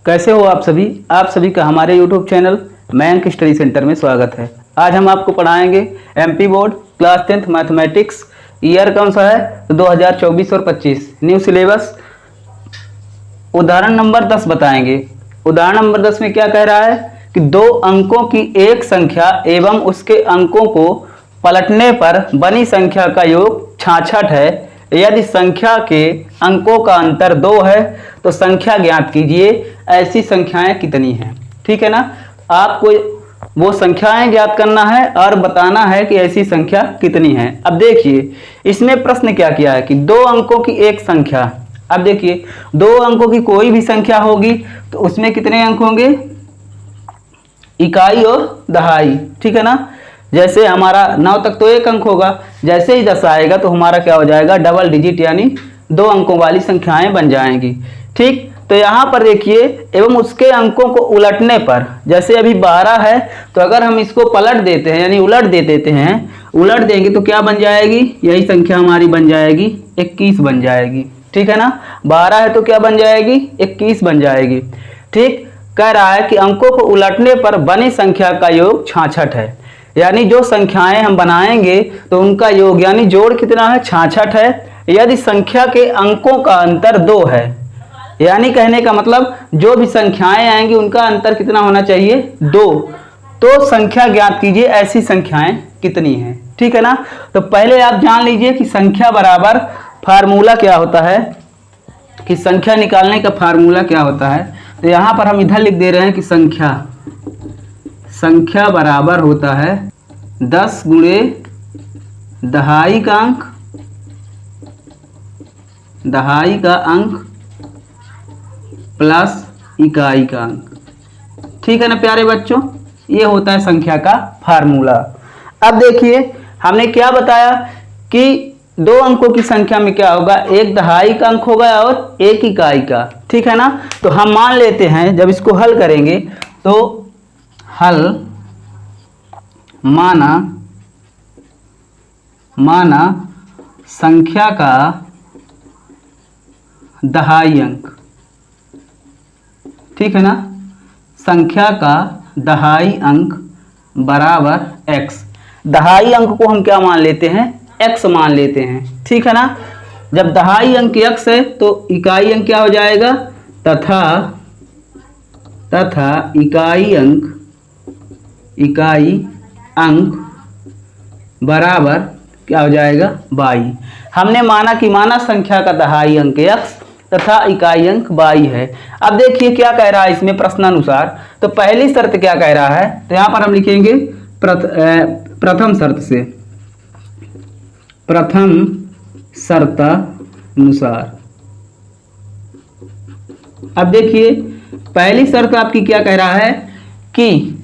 कैसे हो आप सभी का हमारे YouTube channel Mayank study centre में स्वागत है। आज हम आपको पढ़ाएंगे MP board class 10th mathematics. Year कौन सा है? तो 2024 और 25 न्यू सिलेबस। उदाहरण नंबर 10 बताएंगे। उदाहरण नंबर 10 में क्या कह रहा है कि दो अंकों की एक संख्या एवं उसके अंकों को पलटने पर बनी संख्या का योग 66 है। यदि संख्या के अंकों का अंतर 2 है तो संख्या ज्ञात कीजिए। ऐसी संख्याएं कितनी हैं? ठीक है ना। आपको वो संख्याएं ज्ञात करना है और बताना है कि ऐसी संख्या कितनी है। अब देखिए इसमें प्रश्न क्या किया है कि दो अंकों की एक संख्या। अब देखिए दो अंकों की कोई भी संख्या होगी तो उसमें कितने अंक होंगे? इकाई और दहाई। ठीक है ना। जैसे हमारा 9 तक तो एक अंक होगा, जैसे ही 10 आएगा तो हमारा क्या हो जाएगा? डबल डिजिट यानी 2 अंकों वाली संख्याएं बन जाएंगी। ठीक, तो यहाँ पर देखिए एवं उसके अंकों को उलटने पर, जैसे अभी 12 है तो अगर हम इसको पलट देते हैं यानी उलट दे देते हैं, उलट देंगे तो क्या बन जाएगी? यही संख्या हमारी बन जाएगी 21 बन जाएगी। ठीक है ना। 12 है तो क्या बन जाएगी? 21 बन जाएगी। ठीक, कह रहा है कि अंकों को उलटने पर बनी संख्या का योग 66 है। यानी जो संख्याएं हम बनाएंगे तो उनका योग यानी जोड़ कितना है? 66 है। यदि संख्या के अंकों का अंतर 2 है, यानी कहने का मतलब जो भी संख्याएं आएंगी उनका अंतर कितना होना चाहिए? 2। तो संख्या ज्ञात कीजिए ऐसी संख्याएं कितनी हैं। ठीक है ना। तो पहले आप जान लीजिए कि संख्या बराबर फार्मूला क्या होता है, कि संख्या निकालने का फार्मूला क्या होता है। तो यहां पर हम इधर लिख दे रहे हैं कि संख्या बराबर होता है 10 गुणे दहाई का अंक प्लस इकाई का अंक। ठीक है ना प्यारे बच्चों, ये होता है संख्या का फार्मूला। अब देखिए हमने क्या बताया कि दो अंकों की संख्या में क्या होगा? एक दहाई का अंक होगा और एक इकाई का। ठीक है ना। तो हम मान लेते हैं जब इसको हल करेंगे तो हल माना संख्या का दहाई अंक। ठीक है ना। संख्या का दहाई अंक बराबर x। दहाई अंक को हम क्या मान लेते हैं? x मान लेते हैं। ठीक है ना। जब दहाई अंक x है तो इकाई अंक क्या हो जाएगा? तथा इकाई अंक बराबर क्या हो जाएगा? 22। हमने माना कि माना संख्या का दहाई अंक x तथा इकाई अंक 22 है। अब देखिए क्या कह रहा है इसमें प्रश्नानुसार। तो पहली शर्त क्या कह रहा है? तो यहां पर हम लिखेंगे प्रथम शर्त अनुसार। अब देखिए पहली शर्त आपकी क्या कह रहा है कि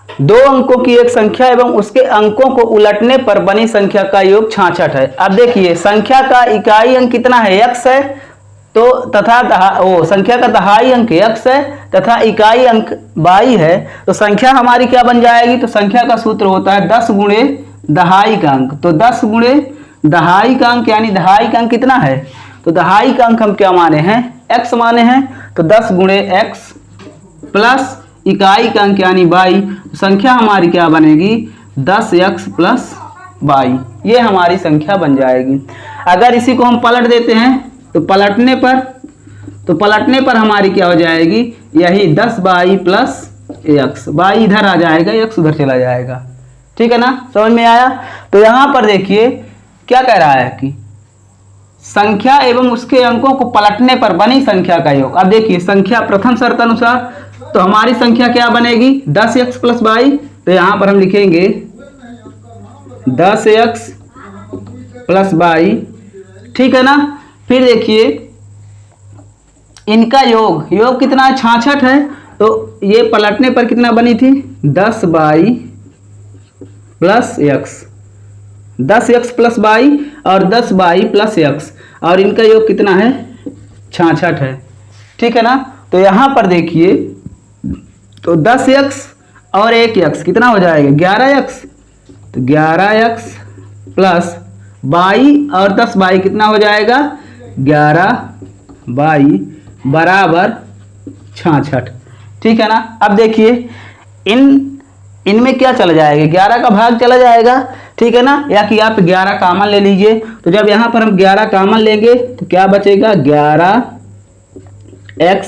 दो अंकों की एक संख्या एवं उसके अंकों को उलटने पर बनी संख्या का योग 66 है। अब देखिए संख्या का इकाई अंक कितना है? x है। तो तथा संख्या का दहाई अंक x है तथा इकाई अंक 22 है। तो संख्या हमारी क्या बन जाएगी? तो संख्या का सूत्र होता है 10 गुणे दहाई का अंक। तो 10 गुणे दहाई का अंक यानी दहाई का अंक कितना है? तो दहाई का अंक हम क्या माने हैं? x माने हैं। तो 10 गुणे x प्लस इकाई का अंक यानी 22। संख्या हमारी क्या बनेगी? 10x plus 22। ये हमारी संख्या बन जाएगी। अगर इसी को हम पलट देते हैं तो पलटने पर हमारी क्या हो जाएगी? यही 10 प्लस x। 22 इधर आ जाएगा, x उधर चला जाएगा। ठीक है ना। समझ में आया। तो यहां पर देखिए क्या कह रहा है कि संख्या एवं उसके अंकों को पलटने पर बनी संख्या का योग। अब देखिए संख्या प्रथम शर्त अनुसार तो हमारी संख्या क्या बनेगी? 10x plus 22। तो यहां पर हम लिखेंगे 10x प्लस 22। ठीक है ना। फिर देखिए इनका योग कितना है? 66 है। तो ये पलटने पर कितना बनी थी? 10 प्लस x। 10x प्लस 22 और 10 प्लस x और इनका योग कितना है? 66 है। ठीक है ना। तो यहां पर देखिए तो 10x और 1x कितना हो जाएगा? 11x। तो 11x प्लस 22 और 10 कितना हो जाएगा? 11 22 बराबर 66। ठीक है ना। अब देखिए इनमें क्या चला जाएगा, 11 का भाग चला जाएगा। ठीक है ना, या कि आप 11 कामन ले लीजिए। तो जब यहाँ पर हम 11 कामन लेंगे तो क्या बचेगा, 11x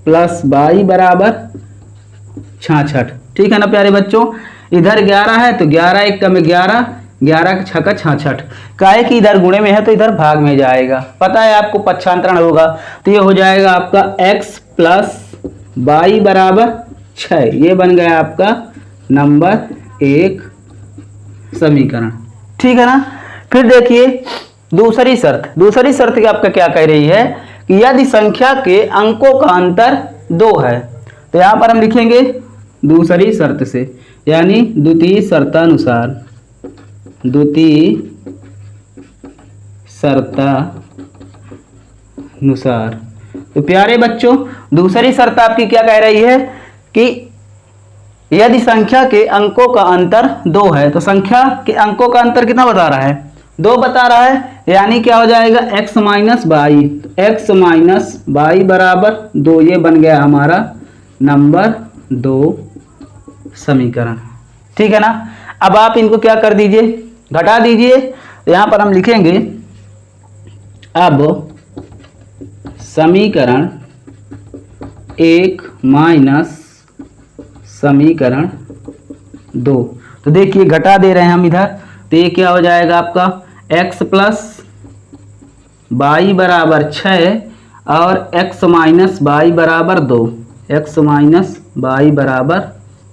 प्लस वाई बराबर 66। ठीक है ना प्यारे बच्चों, इधर 11 है तो 11 एक कम 11, 11 का 6 का 66। काहे कि इधर गुणे में है तो इधर भाग में जाएगा। पता है आपको पक्षांतरण होगा, तो ये हो जाएगा आपका x प्लस वाई बराबर 6। ये बन गया आपका नंबर 1 समीकरण। ठीक है ना। फिर देखिए दूसरी शर्त की आपका क्या कह रही है कि यदि संख्या के अंकों का अंतर 2 है, तो यहां पर हम लिखेंगे दूसरी शर्त से, यानी द्वितीय शर्तानुसार। तो प्यारे बच्चों दूसरी शर्त आपकी क्या कह रही है कि यदि संख्या के अंकों का अंतर 2 है, तो संख्या के अंकों का अंतर कितना बता रहा है, 2 बता रहा है, यानी क्या हो जाएगा x माइनस वाई बराबर 2। ये बन गया हमारा नंबर 2 समीकरण। ठीक है ना। अब आप इनको क्या कर दीजिए, घटा दीजिए। तो यहां पर हम लिखेंगे अब समीकरण 1 माइनस समीकरण 2। तो देखिए घटा दे रहे हैं हम इधर, तो ये क्या हो जाएगा आपका x प्लस वाई बराबर 6 और x माइनस वाई बराबर 2, x माइनस वाई बराबर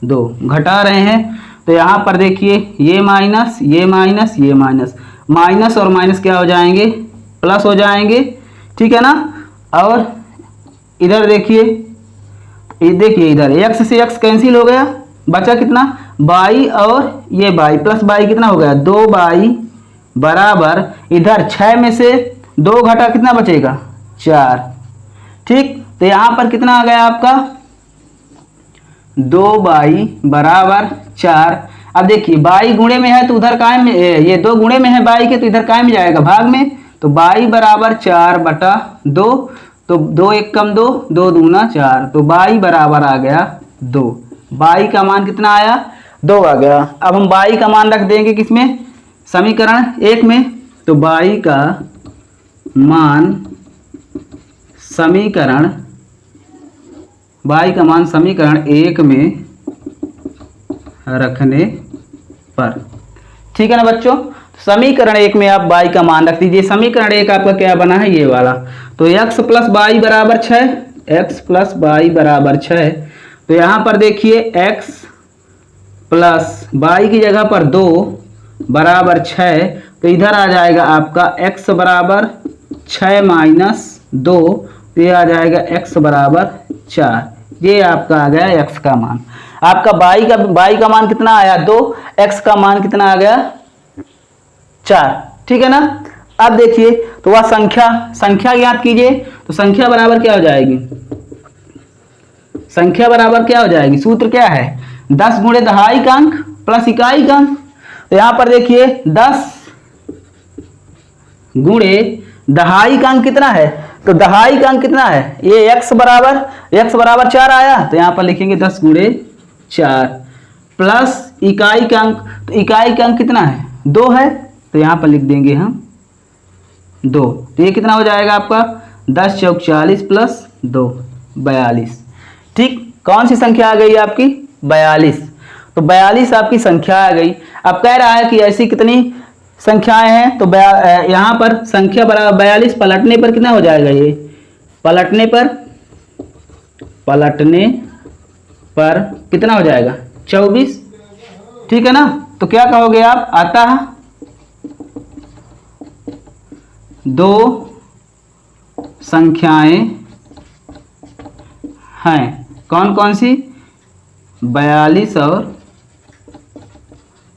2 घटा रहे हैं। तो यहाँ पर देखिए ये माइनस ये माइनस ये माइनस, माइनस और माइनस क्या हो जाएंगे, प्लस हो जाएंगे। ठीक है ना। और इधर देखिए इधर x से x कैंसिल हो गया, बचा कितना बाई, और ये बाई प्लस बाई कितना हो गया 2 बाई बराबर, इधर 6 में से 2 घटा कितना बचेगा 4। ठीक, तो यहाँ पर कितना आ गया आपका 2 बाई बराबर 4। अब देखिए बाई गुणे में है तो उधर कायम में, ये 2 गुणे में है बाई के, तो इधर कायम में जाएगा भाग में। तो बाई बराबर 4 बटा 2, तो 2 एक कम 2, 2 दूना 4, तो बाई बराबर आ गया 2। बाई का मान कितना आया 2 आ गया। अब हम बाई का मान रख देंगे किसमें, समीकरण 1 में। तो बाई का मान समीकरण 1 में रखने पर। ठीक है ना बच्चों, समीकरण 1 में आप बाई का मान रख दीजिए। समीकरण 1 आपका क्या बना है, ये वाला। तो x प्लस बाई बराबर 6, x प्लस बाई बराबर 6। तो यहाँ पर देखिए x प्लस बाई की जगह पर 2 बराबर 6, तो इधर आ जाएगा आपका x बराबर 6 माइनस 2, तो ये आ जाएगा x बराबर 4। ये आपका आ गया x का मान। आपका बाई का मान कितना आया 2, x का मान कितना आ गया 4। ठीक है ना। अब देखिए तो वह संख्या ज्ञात कीजिए। तो संख्या बराबर क्या हो जाएगी, सूत्र क्या है 10 गुणे दहाई का अंक प्लस इकाई का अंक। तो यहां पर देखिए 10 गुणे दहाई का अंक कितना है, तो दहाई का अंक कितना है, ये x बराबर 4 आया। तो यहां पर लिखेंगे 10 गुणे 4 प्लस इकाई का अंक। तो इकाई का अंक कितना है 2 है, तो यहां पर लिख देंगे हम 2। तो ये कितना हो जाएगा आपका 10 चौक 40 प्लस 2 42। ठीक, कौन सी संख्या आ गई आपकी 42। तो 42 आपकी संख्या आ गई। अब कह रहा है कि ऐसी कितनी संख्याएं हैं, तो यहाँ पर संख्या बराबर 42 पलटने पर कितना हो जाएगा, ये पलटने पर कितना हो जाएगा 24। ठीक है ना। तो क्या कहोगे आप, आता है 2 संख्याएं हैं, कौन कौन सी 42 और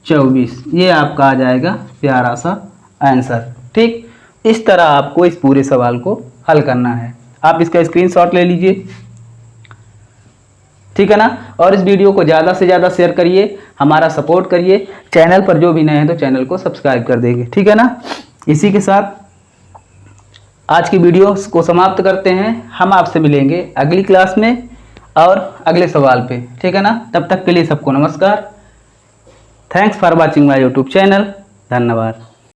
24। ये आपका आ जाएगा प्यारा सा आंसर। ठीक, इस तरह आपको इस पूरे सवाल को हल करना है। आप इसका स्क्रीनशॉट ले लीजिए। ठीक है ना। और इस वीडियो को ज़्यादा से ज़्यादा शेयर करिए, हमारा सपोर्ट करिए। चैनल पर जो भी नए हैं तो चैनल को सब्सक्राइब कर देंगे। ठीक है ना। इसी के साथ आज की वीडियो को समाप्त करते हैं। हम आपसे मिलेंगे अगली क्लास में। और अगले सवाल पे, ठीक है ना। तब तक के लिए सबको नमस्कार। Thanks for watching my YouTube channel. धन्यवाद।